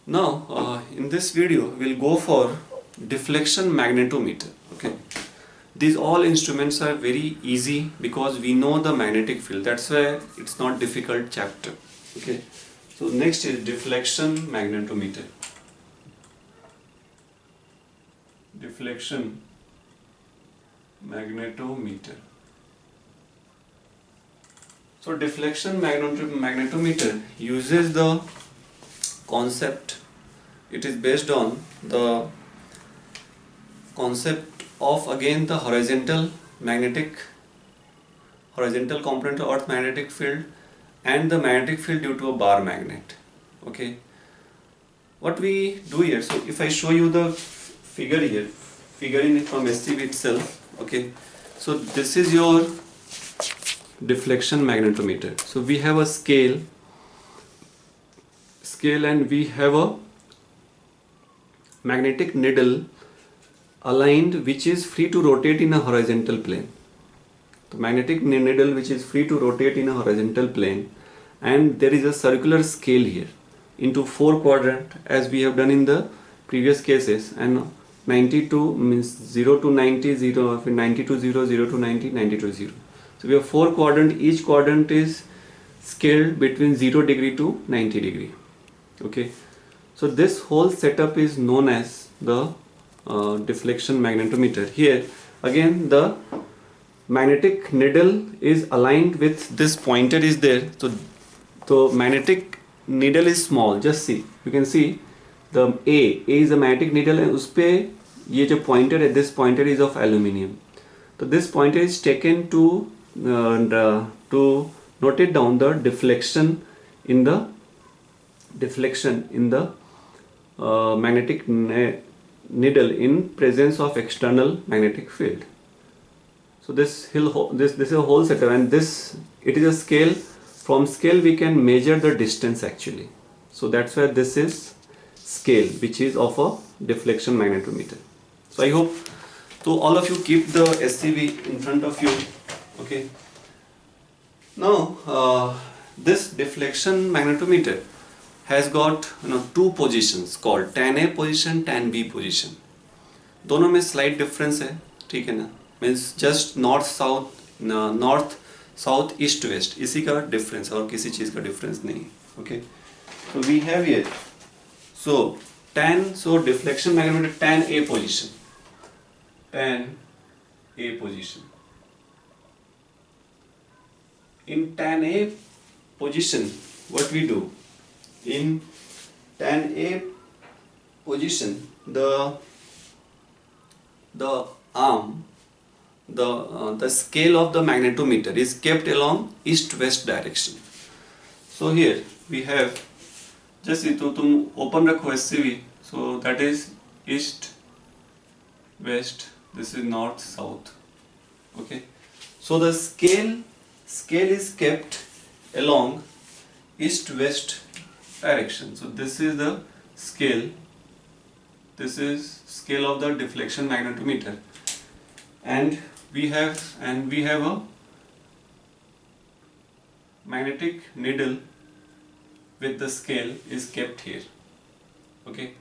Now, in this video, we'll go for deflection magnetometer. Okay, these all instruments are very easy because we know the magnetic field. That's why it's not difficult chapter. Okay, so next is deflection magnetometer. Deflection magnetometer. So deflection magnetometer uses the concept. It is based on the concept of again the horizontal component of Earth magnetic field and the magnetic field due to a bar magnet. Okay, what we do here, so if I show you the figure here, figuring from SCV itself. Okay, so this is your deflection magnetometer. So we have a scale and we have a magnetic needle aligned which is free to rotate in a horizontal plane. The magnetic needle which is free to rotate in a horizontal plane, and there is a circular scale here into 4 quadrant as we have done in the previous cases, and 92 means 0 to 90, 90 to 0, 0 to 90, 90 to 0. So we have 4 quadrant, each quadrant is scaled between 0 degree to 90 degree. Okay, so this whole setup is known as the deflection magnetometer. Here again the magnetic needle is aligned with this pointer is there. So magnetic needle is small. Just see, you can see the A is a magnetic needle and उसपे ये जो pointer है, this pointer is of aluminium. So this pointer is taken to note down the deflection in the magnetic needle in presence of external magnetic field. So this is a whole setup, and it is a scale. From scale we can measure the distance actually. So that's why this is scale, which is of a deflection magnetometer. So I hope so all of you keep the SCV in front of you. Okay. Now this deflection magnetometer has got two positions called tan A position, tan B position. दोनों में slight difference है, ठीक है ना? Means just north south east west, इसी का difference और किसी चीज का difference नहीं. Okay. So we have here. So deflection magnetometer tan A position. Tan A position. In tan A position, what we do? In tan A position, the arm, the scale of the magnetometer is kept along east-west direction. So here we have, just see, तो तुम open रखो SCV, so that is east, west, this is north, south. Okay, so the scale is kept along east-west direction. So this is the scale. This is scale of the deflection magnetometer, and we have a magnetic needle with the scale is kept here. Okay.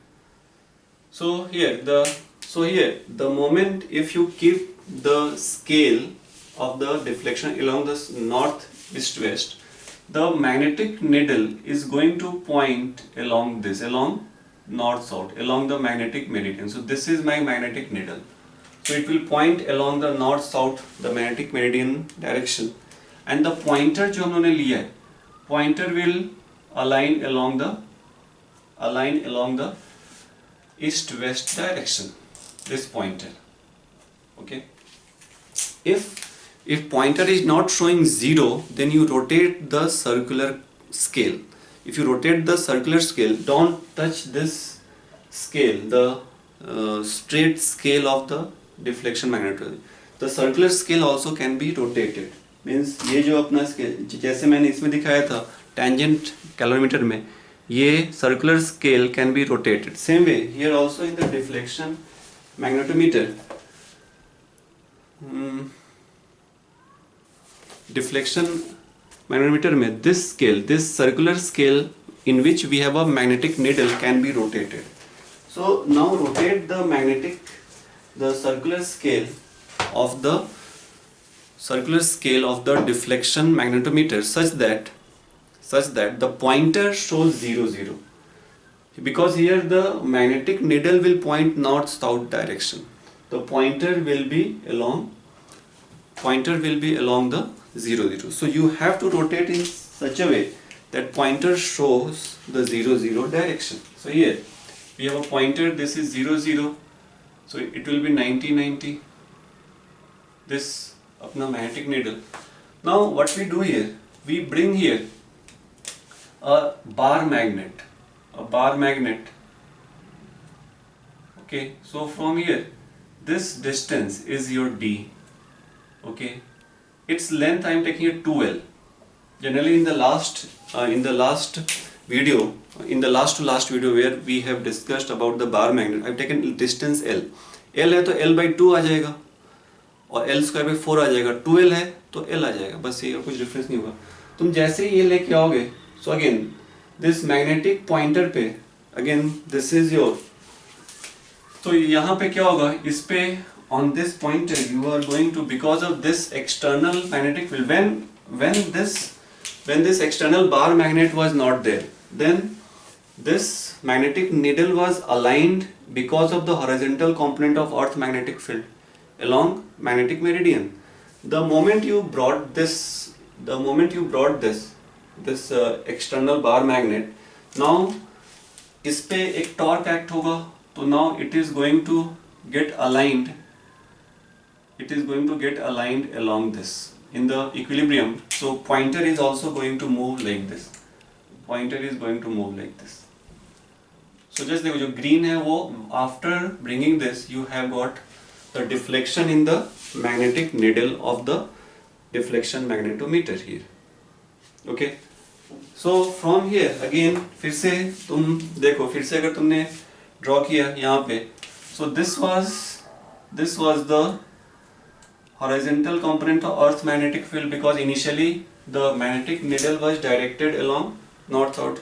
So here the moment if you keep the scale of the deflection along the north east west, the magnetic needle is going to point along north south, along the magnetic meridian. So this is my magnetic needle. So it will point along the north south, the magnetic meridian direction, and the pointer जो हमने लिया है, pointer will align along the east west direction, this pointer. Okay, if pointer is not showing 0, then you rotate the circular scale. If you rotate the circular scale, don't touch this scale, the straight scale of the deflection magnetometer. The circular scale also can be rotated. Means ये जो अपना scale, जैसे मैंने इसमें दिखाया था tangent calorimeter में, ये circular scale can be rotated. Same way here also in the deflection magnetometer. Deflection magnetometer में this circular scale in which we have a magnetic needle can be rotated. So now rotate the circular scale of the deflection magnetometer such that the pointer shows 0 0, because here the magnetic needle will point north south direction. The pointer will be along the 0 0. So you have to rotate in such a way that pointer shows the 0 0 direction. So here we have a pointer, this is 0 0, so it will be 90 90, this अपना magnetic needle. Now what we do here, we bring here a bar magnet. Okay, so from here this distance is your D. Okay, its length I am taking it 2L. Generally in the last video where we have discussed about the bar magnet, I have taken distance L. L है तो L by 2 आ जाएगा और L square by 4 आ जाएगा. 2L है तो L आ जाएगा, बस ये, और कुछ डिफरेंस नहीं होगा. तुम जैसे ही ये लेके आओगे, so again this magnetic pointer पे, again this is your, तो यहाँ पे क्या होगा, इस पे on this pointer you are going to, because of this external magnetic field, when this external bar magnet was not there, then this magnetic needle was aligned because of the horizontal component of Earth's magnetic field along magnetic meridian. The moment you brought this external bar magnet, now इस पे एक torque act होगा, तो now it is going to get aligned along this in the equilibrium. So pointer is also going to move like this. So just देखो जो green है वो, after bringing this you have got the deflection in the magnetic needle of the deflection magnetometer here. Okay, so from here again फिर से तुम देखो, फिर से अगर तुमने draw किया यहाँ पे, so this was the horizontal component of Earth's magnetic field, because initially the magnetic needle was directed along north-south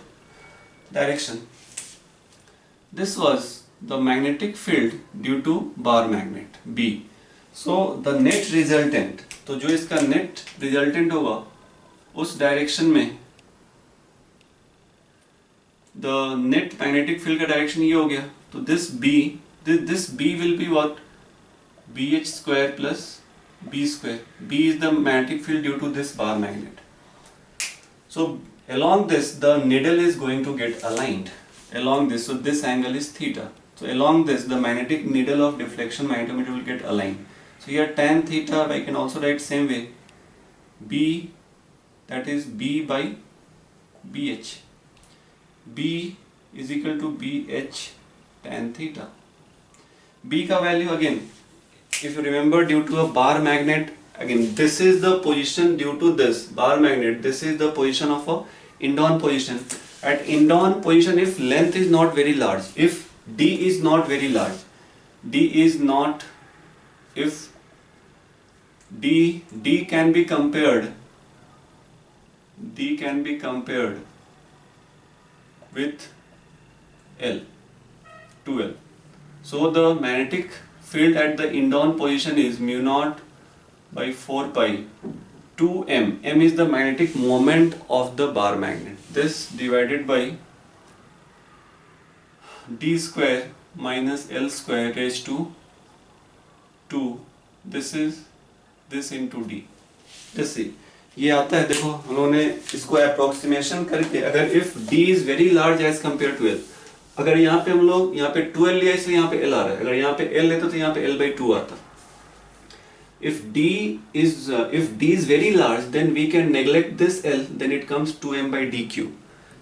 direction. This was the magnetic field due to bar magnet B. So the net resultant, तो जो इसका net resultant होगा उस direction में, the net magnetic field का direction ये हो गया, तो this B will be what? BH square plus B square. B is the magnetic field due to this bar magnet. So along this the needle is going to get aligned along this, so this angle is theta. So along this the magnetic needle of deflection magnetometer will get aligned. So here tan theta I can also write same way, B, that is B by BH. B is equal to BH tan theta. B का value again, if you remember, due to a bar magnet, again this is the position due to this bar magnet, this is the position of a indon position. At indon position, if length is not very large, if D is not very large, if D can be compared with L, 2L. So the magnetic field at the indon position is mu naught by 4 pi 2m. M is the magnetic moment of the bar magnet. This divided by d square minus L square raised to 2. This is this into d. Just see, ये आता है, देखो हम लोगों ने इसको approximation करके, अगर if d is very large as compared to L, अगर यहाँ पे हम लोग यहाँ पे 2L लिया इसलिए यहाँ पे L आ रहा है, अगर यहाँ पे L लेते तो यहाँ पे L by 2 आता. If D is very large, then we can neglect this L, then it comes 2m by dq.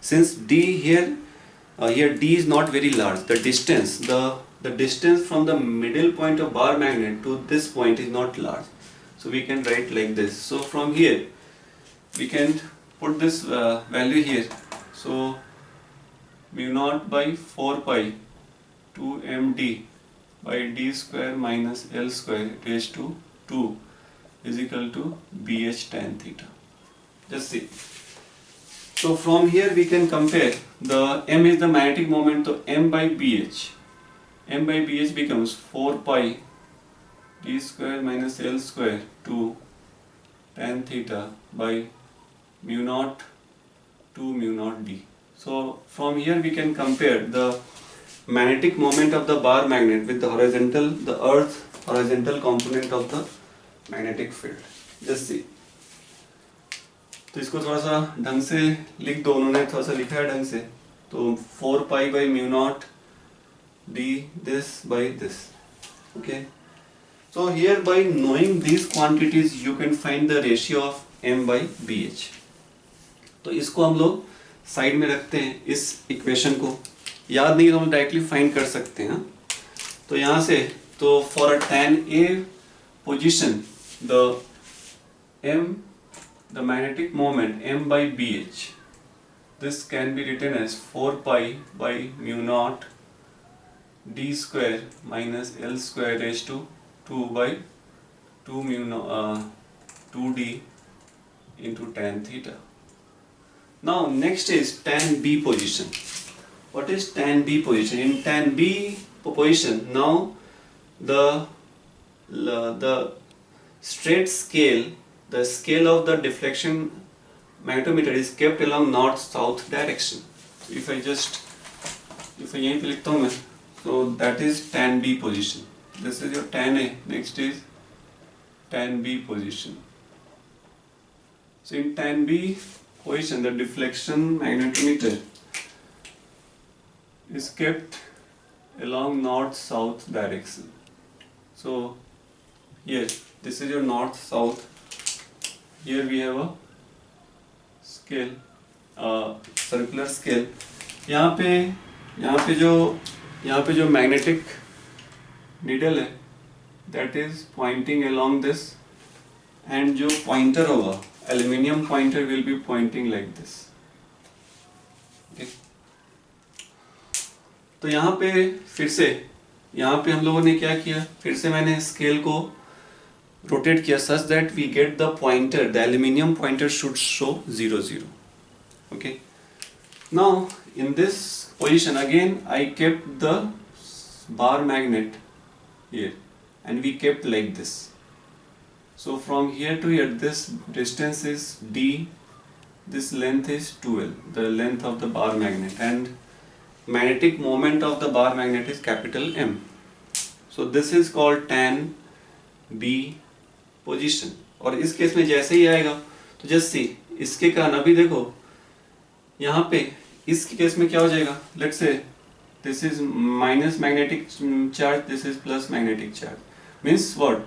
Since D here D is not very large, the distance from the middle point of bar magnet to this point is not large, so we can write like this. So from here we can put this value here. So mu naught by 4 pi 2md by d square minus L square raised to 2 is equal to BH tan theta. Just see. So from here we can compare the m is the magnetic moment, so m by bh becomes 4 pi d square minus l square to tan theta by mu naught to mu naught d. So from here we can compare the magnetic moment of the bar magnet with the earth horizontal component of the magnetic field. Just see. तो इसको थोड़ा सा ढंग से लिख दो, उन्होंने थोड़ा सा लिखा है ढंग से. तो 4 pi by mu naught d this by this. Okay. So here by knowing these quantities you can find the ratio of m by bh. तो इसको हम लोग साइड में रखते हैं. इस इक्वेशन को याद नहीं तो हम डायरेक्टली फाइंड कर सकते हैं. तो यहाँ से तो for a tan a position the magnetic moment m by bh, this can be written as 4 pi by mu naught d square minus l square raised to 2 by 2d into tan theta. Now next is tan b position. What is tan b position? In tan b position, now the straight scale, the scale of the deflection magnetometer is kept along north south direction. So if I यहीं पे लिखता हूँ मैं, so that is tan b position. This is your tan a. Next is tan b position. So in tan b position, the deflection magnetometer is kept along north south direction. So here this is your north south. Here we have a scale, circular scale. यहाँ पे जो magnetic needle है, that is pointing along this, and जो pointer होगा, aluminium pointer will be pointing like this. Okay. तो यहाँ पे हम लोगों ने क्या किया, फिर से मैंने स्केल को rotate किया such that we get the pointer, the aluminium pointer should show 0 0. Okay. Now in this position again I kept the bar magnet here and we kept like this. So from here to here this distance is d, this length is 2l, the length of the bar magnet, and magnetic moment of the bar magnet is capital M. So this is called tan b position. और इस case में जैसे ही आएगा तो just see, इसके कारण अभी देखो यहाँ पे इस केस में क्या हो जाएगा. Let's say this is minus magnetic charge, this is plus magnetic charge. Means what,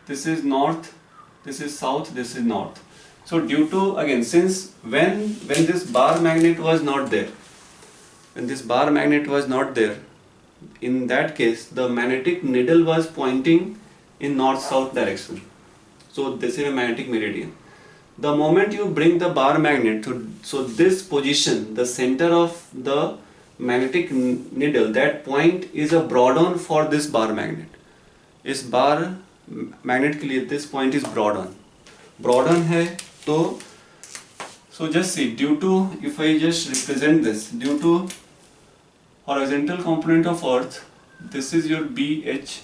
this is north, this is south, this is north. So due to again since when this bar magnet was not there, in that case the magnetic needle was pointing in north-south direction. So this is a magnetic meridian. The moment you bring the bar magnet to, so this position, the center of the magnetic needle, that point is a broad on for this bar magnet. इस bar magnet के लिए this point is broad on है. तो so just see, due to, if I just represent this, due to horizontal component of earth, this is your BH,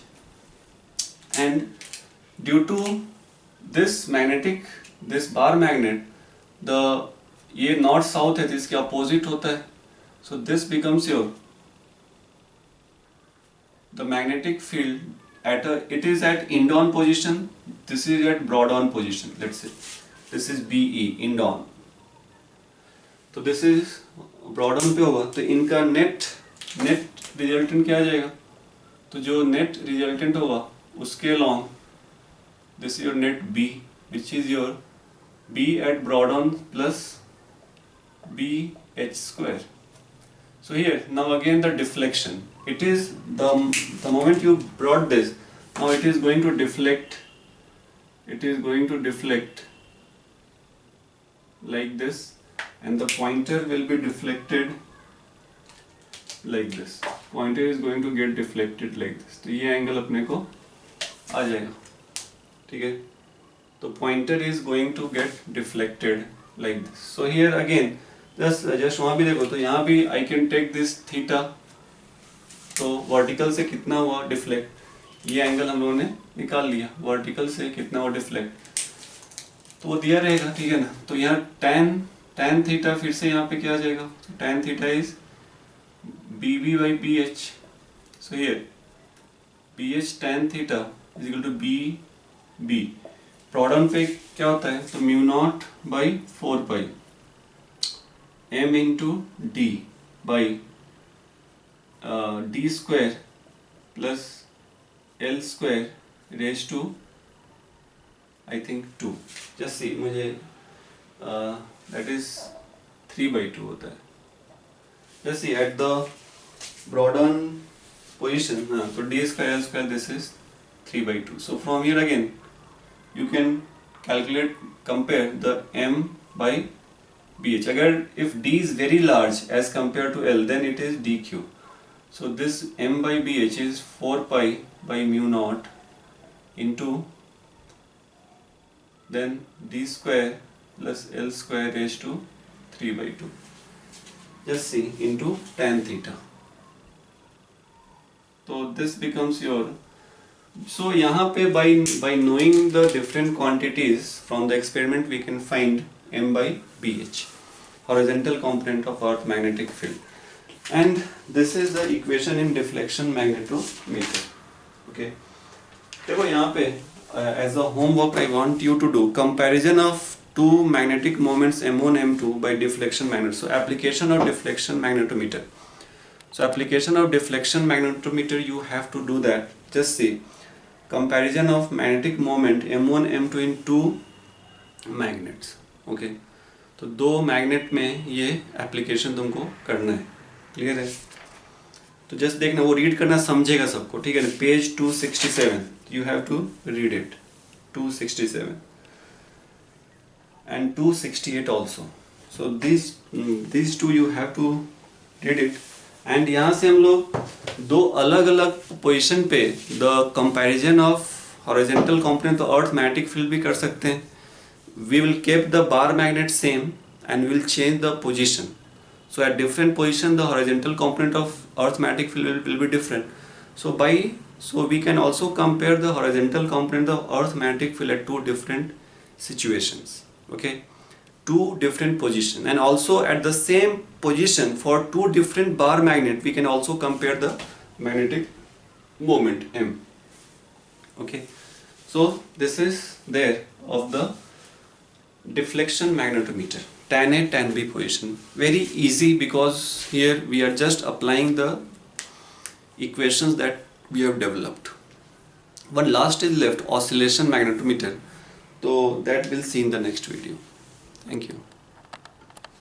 and due to this bar magnet, ये north south है तो इसके opposite होता है. So this becomes your the magnetic field it is at indon position, this is at broad on position. Let's say this is BE, indon, तो this is broad on पे होगा. तो इनका नेट रिजल्टेंट क्या आ जाएगा. तो जो नेट रिजल्टेंट होगा उसके along, this is your net B, which is your B at broad on plus BH square. So here now again the deflection, it is the moment you brought this, now it is going to deflect, like this, and the pointer will be deflected like this. Pointer is going to get deflected like this. तो ये angle अपने को आ जाएगा. ठीक है. तो pointer is going to get deflected like this. So here again just वहाँ भी देखो तो यहाँ भी I can take this theta, तो वर्टिकल से कितना हुआ डिफ्लेक्ट, ये एंगल हम लोगों ने निकाल लिया, वर्टिकल से कितना हुआ डिफ्लेक्ट तो वो दिया रहेगा, ठीक है ना। तो यहाँ tan थीटा फिर से यहाँ पे क्या आ जाएगा, tan theta is BB by BH, so here BH tan theta is equal to BB, product पे क्या होता है तो mu not by 4 pi m into D by D square plus L square raise to I think 2, just see मुझे that is 3/2 होता है, just see at the broad on position, so d square l square this is 3/2. So from here again you can calculate, compare the m by bh. अगर if d is very large as compared to l then it is dq. So this m by bh is 4 pi by mu naught into then d square plus l square raised to 3/2. Just see into tan theta. So this becomes your, so यहाँ पे by knowing the different quantities from the experiment we can find m by bh, horizontal component of Earth magnetic field, and this is the equation in deflection magnetometer. Okay, देखो यहाँ पे as a homework I want you to do comparison of two magnetic moments m1 m2 by deflection magnet. So application of deflection magnetometer. So application of deflection magnetometer you have to do that. Just see comparison of magnetic moment m1 m2 in two magnets. Okay, तो दो magnet में ये application तुमको करना है, clear है। तो just देखना, वो रीड करना समझेगा सबको, ठीक है ना। Page 267 you have to read it, 267 and 268 also. So these two you have to read it. And यहाँ से हम लोग दो अलग अलग पोजीशन पे the comparison of horizontal component of earth magnetic field भी कर सकते हैं. We will keep the bar magnet same and will change the position. So at different position the horizontal component of Earth magnetic field will be different. So we can also compare the horizontal component of Earth magnetic field at two different situations. Okay, two different position, and also at the same position for two different bar magnet we can also compare the magnetic moment M. Okay, so this is there of the deflection magnetometer. Tan A, tan B position. Very easy because here we are just applying the equations that we have developed. One last is left, oscillation magnetometer. So that we'll see in the next video. Thank you.